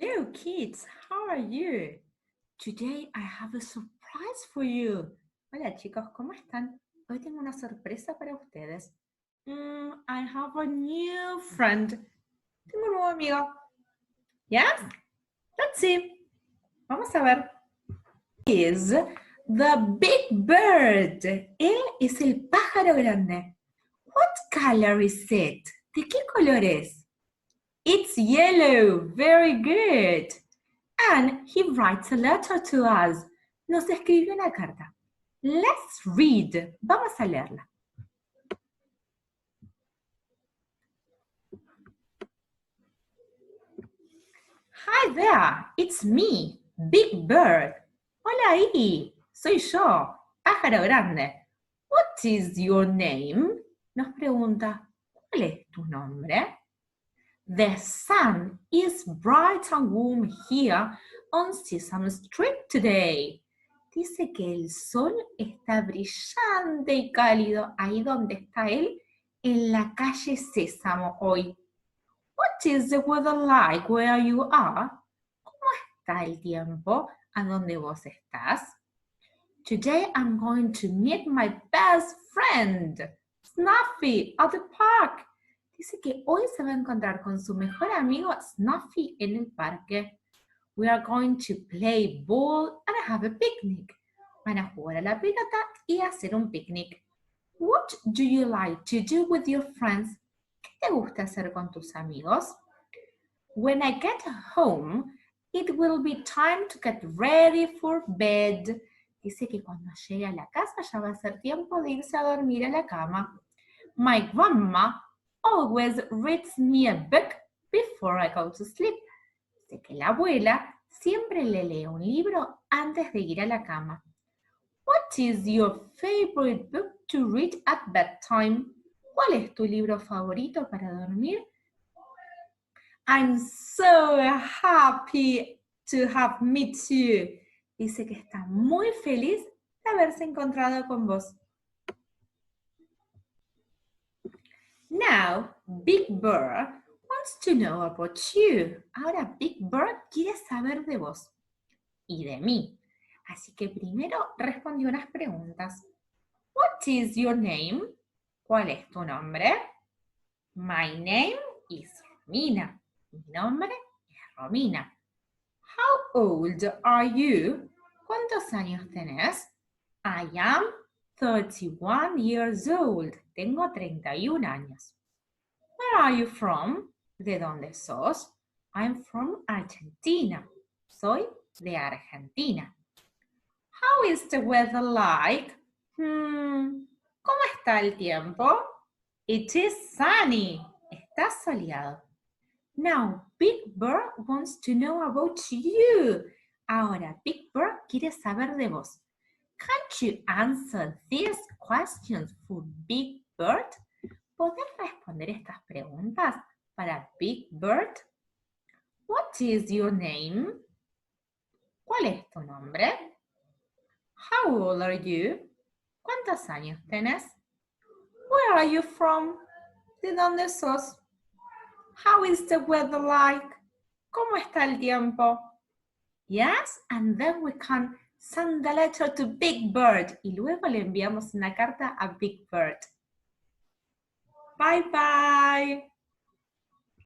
Hello kids, how are you? Today I have a surprise for you. Hola chicos, ¿cómo están? Hoy tengo una sorpresa para ustedes. I have a new friend. Tengo un nuevo amigo. Yes? Let's see. Vamos a ver. Is the big bird. Él es el pájaro grande. What color is it? ¿De qué color es? It's yellow. Very good. And he writes a letter to us. Nos escribió una carta. Let's read. Vamos a leerla. Hi there, it's me, Big Bird. Hola ahí, soy yo, pájaro grande. What is your name? Nos pregunta, ¿cuál es tu nombre? The sun is bright and warm here on Sesame Street today. Dice que el sol está brillante y cálido ahí donde está él, en la calle Sésamo hoy. What is the weather like where you are? ¿Cómo está el tiempo a donde vos estás? Today I'm going to meet my best friend, Snuffy, at the park. Dice que hoy se va a encontrar con su mejor amigo Snuffy en el parque. We are going to play ball and have a picnic. Van a jugar a la pelota y hacer un picnic. What do you like to do with your friends? ¿Qué te gusta hacer con tus amigos? When I get home, it will be time to get ready for bed. Dice que cuando llegue a la casa ya va a ser tiempo de irse a dormir a la cama. My grandma always reads me a book before I go to sleep. Dice que la abuela siempre le lee un libro antes de ir a la cama. What is your favorite book to read at bedtime? ¿Cuál es tu libro favorito para dormir? I'm so happy to have met you. Dice que está muy feliz de haberse encontrado con vos. Now, Big Bird wants to know about you. Ahora Big Bird quiere saber de vos y de mí. Así que primero respondió unas preguntas. What is your name? ¿Cuál es tu nombre? My name is Romina. Mi nombre es Romina. How old are you? ¿Cuántos años tenés? I am 31 years old. Tengo 31 años. Where are you from? ¿De dónde sos? I'm from Argentina. Soy de Argentina. How is the weather like? ¿Cómo está el tiempo? It is sunny. Está soleado. Now, Big Bird wants to know about you. Ahora, Big Bird quiere saber de vos. Can't you answer these questions for Big Bird? ¿Podés responder estas preguntas para Big Bird? What is your name? ¿Cuál es tu nombre? How old are you? ¿Cuántos años tenés? Where are you from? ¿De dónde sos? How is the weather like? ¿Cómo está el tiempo? Yes, and then we can send the letter to Big Bird. Y luego le enviamos una carta a Big Bird. Bye bye.